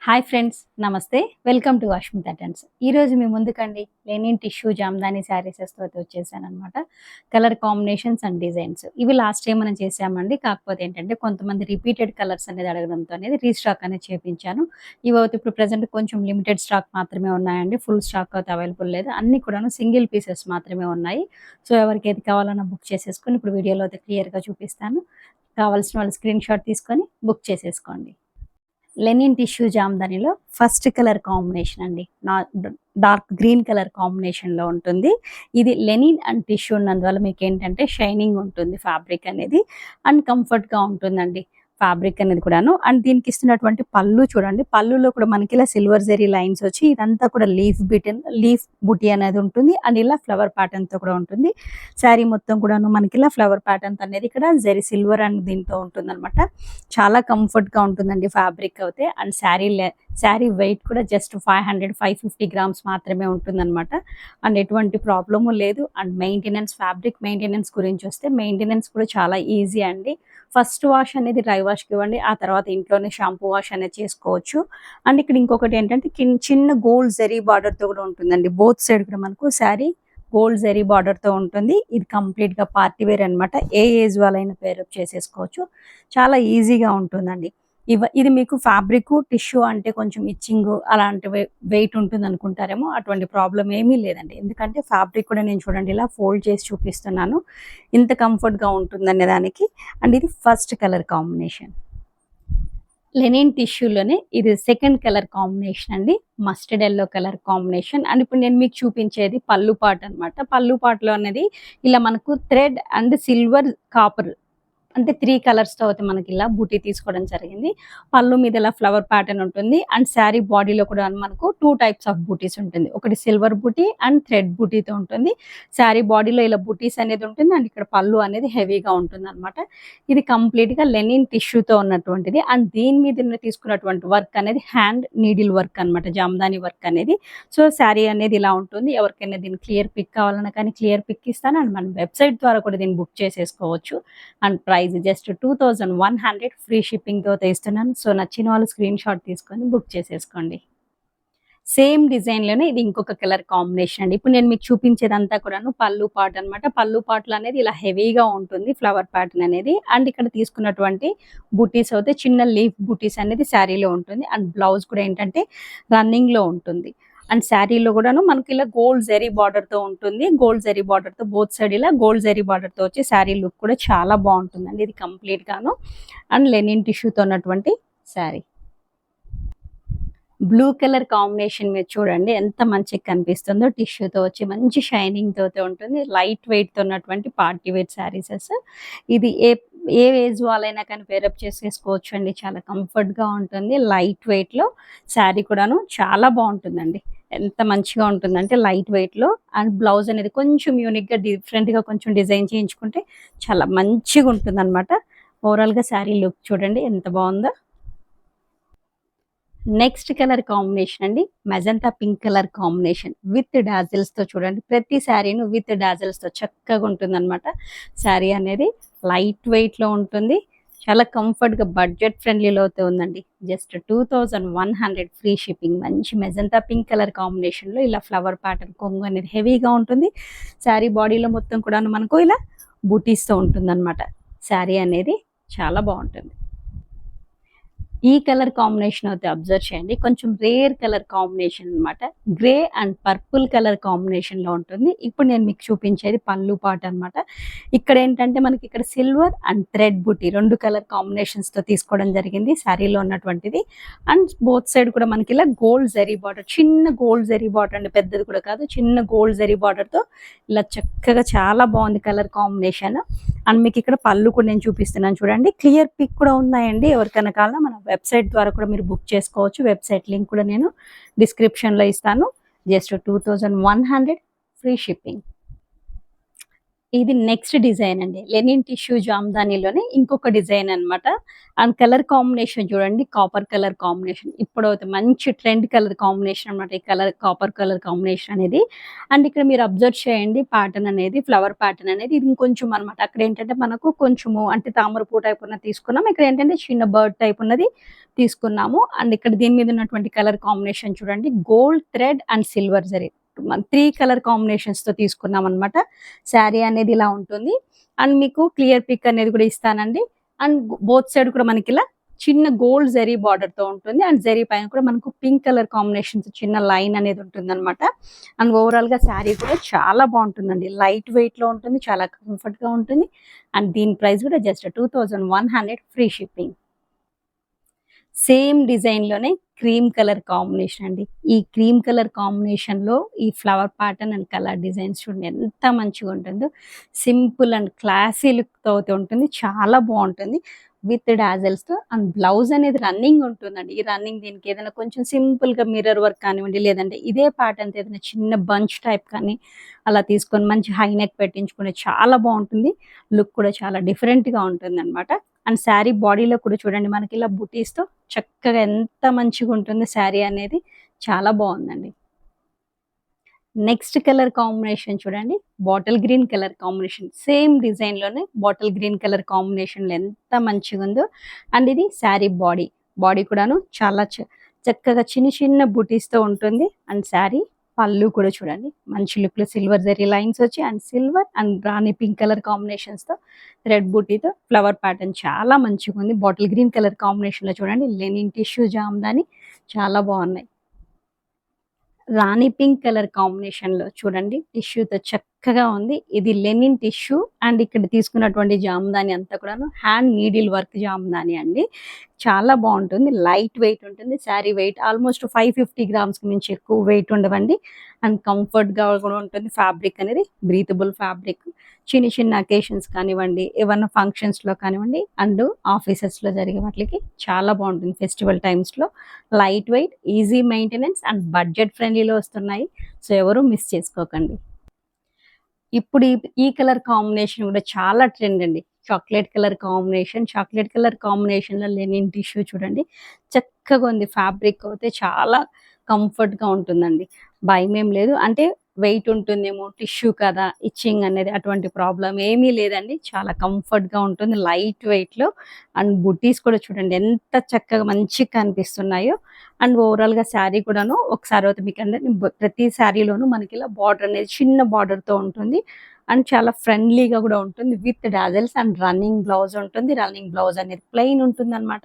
Hi friends, నమస్తే. Welcome to Ashmita టెన్స్. ఈరోజు మీ ముందుకండి లెనిన్ టిష్యూ జామ్దాని శారీసెస్తో అయితే వచ్చేసానమాట. కలర్ కాంబినేషన్స్ అండ్ డిజైన్స్ ఇవి లాస్ట్ టైం మనం చేసామండి. కాకపోతే ఏంటంటే కొంతమంది రిపీటెడ్ కలర్స్ అనేది అడగడంతో అనేది రీస్టాక్ అనేది చేపించాను. ఇవి అయితే ఇప్పుడు ప్రజెంట్ కొంచెం లిమిటెడ్ స్టాక్ మాత్రమే ఉన్నాయండి. ఫుల్ స్టాక్ అయితే అవైలబుల్ లేదు. అన్ని కూడాను సింగిల్ పీసెస్ మాత్రమే ఉన్నాయి. సో ఎవరికి ఏది కావాలన్నా బుక్ చేసేసుకొని ఇప్పుడు వీడియోలో అయితే క్లియర్గా చూపిస్తాను. కావాల్సిన వాళ్ళు స్క్రీన్ షాట్ తీసుకొని బుక్ చేసేసుకోండి. లెనిన్ టిష్యూ జామ్దానిలో ఫస్ట్ కలర్ కాంబినేషన్ అండి. డార్క్ గ్రీన్ కలర్ కాంబినేషన్లో ఉంటుంది. ఇది లెనిన్ అండ్ టిష్యూ ఉన్నందువల్ల మీకు ఏంటంటే షైనింగ్ ఉంటుంది ఫ్యాబ్రిక్ అనేది అండ్ కంఫర్ట్గా ఉంటుందండి ఫ్యాబ్రిక్ అనేది కూడాను. అండ్ దీనికి ఇస్తున్నటువంటి పళ్ళు చూడండి, పళ్ళులో కూడా మనకి ఇలా సిల్వర్ జెరీ లైన్స్ వచ్చి ఇదంతా కూడా లీఫ్ బుటీ అనేది ఉంటుంది అండ్ ఇలా ఫ్లవర్ ప్యాటర్న్తో కూడా ఉంటుంది. శారీ మొత్తం కూడాను మనకి ఇలా ఫ్లవర్ ప్యాటర్న్ అనేది ఇక్కడ జెరీ సిల్వర్ అండ్ దీంతో ఉంటుందన్నమాట. చాలా కంఫర్ట్గా ఉంటుందండి ఫ్యాబ్రిక్ అయితే. అండ్ శారీ వెయిట్ కూడా జస్ట్ 550 గ్రామ్స్ మాత్రమే ఉంటుందన్నమాట. అండ్ ఎటువంటి ప్రాబ్లము లేదు. అండ్ ఫ్యాబ్రిక్ మెయింటెనెన్స్ గురించి వస్తే మెయింటెనెన్స్ కూడా చాలా ఈజీ అండి. ఫస్ట్ వాష్ అనేది డ్రై వాష్కి ఇవ్వండి, ఆ తర్వాత ఇంట్లోనే షాంపూ వాష్ అనేది చేసుకోవచ్చు. అండ్ ఇక్కడ ఇంకొకటి ఏంటంటే చిన్న గోల్డ్ జెరీ బార్డర్తో కూడా ఉంటుందండి. బోత్ సైడ్ కూడా మనకు శారీ గోల్డ్ జెరీ బార్డర్తో ఉంటుంది. ఇది కంప్లీట్గా పార్టీ వేర్ అనమాట. ఏ ఏజ్ వాళ్ళైనా పేరప్ చేసేసుకోవచ్చు. చాలా ఈజీగా ఉంటుందండి. ఇది మీకు ఫ్యాబ్రిక్ టిష్యూ అంటే కొంచెం ఇచ్చింగ్ అలాంటి వెయిట్ ఉంటుంది అనుకుంటారేమో, అటువంటి ప్రాబ్లం ఏమీ లేదండి. ఎందుకంటే ఫ్యాబ్రిక్ కూడా నేను చూడండి ఇలా ఫోల్డ్ చేసి చూపిస్తున్నాను, ఇంత కంఫర్ట్గా ఉంటుందనే దానికి. అండ్ ఇది ఫస్ట్ కలర్ కాంబినేషన్. లెనిన్ టిష్యూలోనే ఇది సెకండ్ కలర్ కాంబినేషన్ అండి. Mustard yellow colour combination. And ఇప్పుడు నేను మీకు చూపించేది పళ్ళు పాట్ అనమాట. పళ్ళు పాటలో అనేది ఇలా మనకు థ్రెడ్ అండ్ సిల్వర్ కాపర్ అంటే 3 కలర్స్తో అయితే మనకి ఇలా బూటీ తీసుకోవడం జరిగింది. పళ్ళు మీద ఇలా ఫ్లవర్ ప్యాటర్న్ ఉంటుంది. అండ్ శారీ బాడీలో కూడా మనకు 2 టైప్స్ ఆఫ్ బూటీస్ ఉంటుంది. ఒకటి సిల్వర్ బూటీ అండ్ థ్రెడ్ బూటీతో ఉంటుంది. శారీ బాడీలో ఇలా బూటీస్ అనేది ఉంటుంది. అండ్ ఇక్కడ పళ్ళు అనేది హెవీగా ఉంటుంది అనమాట. ఇది కంప్లీట్గా లెనిన్ టిష్యూతో ఉన్నటువంటిది. అండ్ దీని మీద తీసుకున్నటువంటి వర్క్ అనేది హ్యాండ్ నీడిల్ వర్క్ అనమాట, జామ్దాని వర్క్ అనేది. సో శారీ అనేది ఇలా ఉంటుంది. ఎవరికైనా దీన్ని క్లియర్ పిక్ కావాలన్నా కానీ క్లియర్ పిక్ ఇస్తాను. అండ్ మన వెబ్సైట్ ద్వారా కూడా దీన్ని బుక్ చేసేసుకోవచ్చు. And price just 2100 free shipping తో ఇస్తున్నాను. సో నచ్చిన వాళ్ళు స్క్రీన్ షాట్ తీసుకొని బుక్ చేసేసుకోండి. సేమ్ డిజైన్ లోనే ఇది ఇంకొక కలర్ కాంబినేషన్ అండి. ఇప్పుడు నేను మీకు చూపించేదంతా కూడాను పళ్ళు పాట్ అనమాట. పళ్ళు పాటలు అనేది ఇలా హెవీగా ఉంటుంది ఫ్లవర్ ప్యాటర్న్ అనేది. అండ్ ఇక్కడ తీసుకున్నటువంటి బుటీస్ అయితే చిన్న లీఫ్ బుటీస్ అనేది శారీలో ఉంటుంది. అండ్ బ్లౌజ్ కూడా ఏంటంటే రన్నింగ్ లో ఉంటుంది. అండ్ శారీలో కూడాను మనకి ఇలా గోల్డ్ జెరీ బార్డర్ తో ఉంటుంది. గోల్డ్ జెరీ బార్డర్ తో బోత్ సైడ్ ఇలా గోల్డ్ జెరీ బార్డర్ తో వచ్చి శారీ లుక్ కూడా చాలా బాగుంటుందండి. ఇది కంప్లీట్ గాను అండ్ లెనిన్ టిష్యూతో ఉన్నటువంటి శారీ. బ్లూ కలర్ కాంబినేషన్ మీరు చూడండి ఎంత మంచిగా కనిపిస్తుందో. టిష్యూతో వచ్చి మంచి షైనింగ్ తోతే ఉంటుంది. లైట్ వెయిట్ తో ఉన్నటువంటి పార్టీ వేర్ శారీసెస్. ఇది ఏ ఏజ్ వాళ్ళైనా కానీ పేరప్ చేసేసుకోవచ్చు అండి. చాలా కంఫర్ట్ గా ఉంటుంది. లైట్ వెయిట్ లో శారీ కూడాను చాలా బాగుంటుందండి. ఎంత మంచిగా ఉంటుందంటే లైట్ వెయిట్ లో. అండ్ బ్లౌజ్ అనేది కొంచెం యూనిక్ గా డిఫరెంట్ గా కొంచెం డిజైన్ చేయించుకుంటే చాలా మంచిగా ఉంటుంది అనమాట. ఓవరాల్ గా శారీ లుక్ చూడండి ఎంత బాగుందో. నెక్స్ట్ కలర్ కాంబినేషన్ అండి magenta pink colour combination with dazzles తో చూడండి. ప్రతి శారీను విత్ డాజిల్స్ తో చక్కగా ఉంటుంది అనమాట. శారీ అనేది లైట్ వెయిట్ లో ఉంటుంది. చాలా కంఫర్ట్ గా బడ్జెట్ ఫ్రెండ్లీలో అయితే ఉందండి. Just 2100 free shipping. మంచి మెజంతా పింక్ కలర్ కాంబినేషన్ లో ఇలా ఫ్లవర్ ప్యాటర్న్ కొంగు అనేది హెవీగా ఉంటుంది. శారీ బాడీలో మొత్తం కూడా మనకు ఇలా బూటీస్ తో ఉంటుంది అనమాట. శారీ అనేది చాలా బాగుంటుంది. ఈ కలర్ కాంబినేషన్ అయితే అబ్జర్వ్ చేయండి. కొంచెం రేర్ కలర్ కాంబినేషన్ అనమాట. Grey and purple colour combination లో ఉంటుంది. ఇప్పుడు నేను మీకు చూపించేది పళ్ళు పాట అనమాట. ఇక్కడ ఏంటంటే మనకి ఇక్కడ silver and thread buti 2 colour combinations తో తీసుకోవడం జరిగింది శారీలో ఉన్నటువంటిది. అండ్ బోత్ సైడ్ కూడా మనకి ఇలా గోల్డ్ జెరీ బార్డర్, చిన్న గోల్డ్ జెరీ బార్డర్ అండి, పెద్దది కూడా కాదు, చిన్న గోల్డ్ జెరీ బార్డర్ తో ఇలా చక్కగా చాలా బాగుంది కలర్ కాంబినేషన్. అండ్ మీకు ఇక్కడ పళ్ళు కూడా నేను చూపిస్తున్నాను చూడండి. క్లియర్ పిక్ కూడా ఉన్నాయండి. ఎవరికైనా కావాలన్నా మన వెబ్సైట్ ద్వారా కూడా మీరు బుక్ చేసుకోవచ్చు. వెబ్సైట్ లింక్ కూడా నేను డిస్క్రిప్షన్లో ఇస్తాను. Just 2100 free shipping. ఇది నెక్స్ట్ డిజైన్ అండి. లెనిన్ టిష్యూ జామ్దానిలోనే ఇంకొక డిజైన్ అన్నమాట. అండ్ కలర్ కాంబినేషన్ చూడండి. Copper colour combination. ఇప్పుడైతే మంచి ట్రెండ్ కలర్ కాంబినేషన్ అన్నమాట. ఈ కలర్ కాపర్ కలర్ కాంబినేషన్ అనేది. అండ్ ఇక్కడ మీరు అబ్జర్వ్ చేయండి ప్యాటర్న్ అనేది ఫ్లవర్ ప్యాటర్న్ అనేది ఇది ఇంకొంచెం అన్నమాట. అక్కడేంటంటే మనకు కొంచెము అంటే తామర పూ టైప్ ఉన్నది తీసుకున్నాం. ఇక్కడేంటంటే చిన్న బర్డ్ టైప్ ఉన్నది తీసుకున్నాము. అండ్ ఇక్కడ దీని మీద ఉన్నటువంటి కలర్ కాంబినేషన్ చూడండి. Gold thread and silver zari. 3 colour కాంబినేషన్స్‌తో తీసుకున్నామనమాట. శారీ అనేది ఇలా ఉంటుంది. అండ్ మీకు క్లియర్ పిక్ అనేది కూడా ఇస్తానండి. అండ్ బోత్ సైడ్ కూడా మనకిలా చిన్న గోల్డ్ జరీ బార్డర్‌తో ఉంటుంది. అండ్ జరీ పైన కూడా మనకు పింక్ కలర్ కాంబినేషన్స్ చిన్న లైన్ అనేది ఉంటుందనమాట. అండ్ ఓవరాల్‌గా శారీ కూడా చాలా బావుంటుందండి. లైట్ వెయిట్‌లో ఉంటుంది. చాలా కంఫర్ట్‌గా ఉంటుంది. అండ్ దీని ప్రైస్ కూడా జస్ట్ 2100 ఫ్రీ షిప్పింగ్. సేమ్ డిజైన్‌లోనే క్రీమ్ కలర్ కాంబినేషన్ అండి. ఈ క్రీమ్ కలర్ కాంబినేషన్‌లో ఈ flower pattern and colour designs చూడండి ఎంత మంచిగుంటుందో. సింపుల్ అండ్ క్లాసీ లుక్‌తో అయితే ఉంటుంది. చాలా బావుంటుంది. విత్ డాజల్స్‌తో అండ్ బ్లౌజ్ అనేది రన్నింగ్ ఉంటుందండి. ఈ రన్నింగ్ దీనికి ఏదైనా కొంచెం సింపుల్‌గా మిర్రర్ వర్క్ కానివ్వండి, లేదంటే ఇదే ప్యాటర్న్‌తో ఏదైనా చిన్న బంచ్ టైప్ కానీ అలా తీసుకొని మంచి హై నెక్ పెట్టించుకుంటే చాలా బావుంటుంది. లుక్ కూడా చాలా డిఫరెంట్‌గా ఉంటుందనమాట. అండ్ శారీ బాడీలో కూడా చూడండి మనకిలా బుటీస్‌తో చక్కగా ఎంత మంచిగుంటుంది శారీ అనేది. చాలా బావుందండి. నెక్స్ట్ కలర్ కాంబినేషన్ చూడండి. Bottle green colour combination. Same డిజైన్‌లోనే బాటిల్ గ్రీన్ కలర్ కాంబినేషన్‌లో ఎంత మంచిగుందో. అండ్ ఇది శారీ బాడీ. బాడీ కూడాను చాలా చక్కగా చిన్న చిన్న బుటీస్‌తో ఉంటుంది. అండ్ శారీ పళ్ళు కూడా చూడండి. మంచి లుక్‌లో సిల్వర్ జరీ లైన్స్ వచ్చి and silver and rani pink colour కాంబినేషన్స్‌తో థ్రెడ్ బూటీతో ఫ్లవర్ ప్యాటర్న్ చాలా మంచిగుంది. బాటిల్ గ్రీన్ కలర్ కాంబినేషన్‌లో చూడండి. లెనిన్ టిష్యూ జామ్దాని చాలా బావున్నాయి. రాణి పింక్ కలర్ కాంబినేషన్‌లో చూడండి టిష్యూతో చక్కగా ఉంది. ఇది లెనిన్ టిష్యూ అండ్ ఇక్కడ తీసుకున్నటువంటి జామదాని అంతా కూడాను హ్యాండ్ నీడిల్ వర్క్ జామదాని అండి. చాలా బావుంటుంది. లైట్ వెయిట్ ఉంటుంది. శారీ వెయిట్ ఆల్‌మోస్ట్ 550 గ్రామ్స్‌కి మించి ఎక్కువ వెయిట్ ఉండవండి. అండ్ కంఫర్ట్‌గా కూడా ఉంటుంది. ఫ్యాబ్రిక్ అనేది బ్రీతబుల్ ఫ్యాబ్రిక్. చిన్న చిన్న అకేషన్స్ కానివ్వండి, ఏవన్నా ఫంక్షన్స్‌లో కానివ్వండి అండ్ ఆఫీసెస్‌లో జరిగే వాటిలకి చాలా బావుంటుంది. ఫెస్టివల్ టైమ్స్‌లో light weight, easy maintenance and budget ఫ్రెండ్లీలో వస్తున్నాయి. సో, ఎవరు మిస్ చేసుకోకండి. ఇప్పుడు ఈ కలర్ కాంబినేషన్ కూడా చాలా ట్రెండ్ అండి. Chocolate colour combination. Chocolate colour కాంబినేషన్‌లో లెనిన్ టిష్యూ చూడండి. చక్కగా ఉంది. ఫ్యాబ్రిక్ అయితే చాలా కంఫర్ట్‌గా ఉంటుందండి. భయమేం లేదు. అంటే వెయిట్ ఉంటుందేమో, టిష్యూ కదా! ఇచ్చింగ్ అనేది అటువంటి ప్రాబ్లమ్ ఏమీ లేదండి. చాలా కంఫర్ట్‌గా ఉంటుంది. లైట్ వెయిట్‌లో అండ్ బుటీస్ కూడా చూడండి ఎంత చక్కగా మంచిగా కనిపిస్తున్నాయో. అండ్ ఓవరాల్‌గా శారీ కూడాను ఒకసారి అయితే మీకంటే ప్రతి శారీలోనూ మనకిలా బార్డర్ అనేది చిన్న బార్డర్‌తో ఉంటుంది. అండ్ చాలా ఫ్రెండ్లీగా గూడా ఉంటుంది. విత్ డాజల్స్ అండ్ రన్నింగ్ బ్లౌజ్ ఉంటుంది. రన్నింగ్ బ్లౌజ్ అనేది ప్లెయిన్ ఉంటుందనమాట.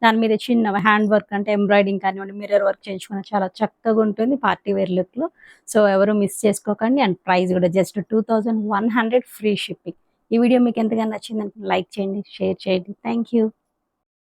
దాని మీద చిన్న హ్యాండ్ వర్క్ అంటే ఎంబ్రాయిడింగ్ కానివ్వండి, మిర్రర్ వర్క్ చేయించుకున్న చాలా చక్కగా ఉంటుంది పార్టీ వేర్ లుక్‌లో. సో, ఎవరు మిస్ చేసుకోకండి. అండ్ ప్రైస్ గూడా జస్ట్ 2100 ఫ్రీ షిప్పింగ్. ఈ వీడియో మీకు ఎంతగానో నచ్చిందనుకుంటే లైక్ చేయండి, షేర్ చేయండి. Thank you.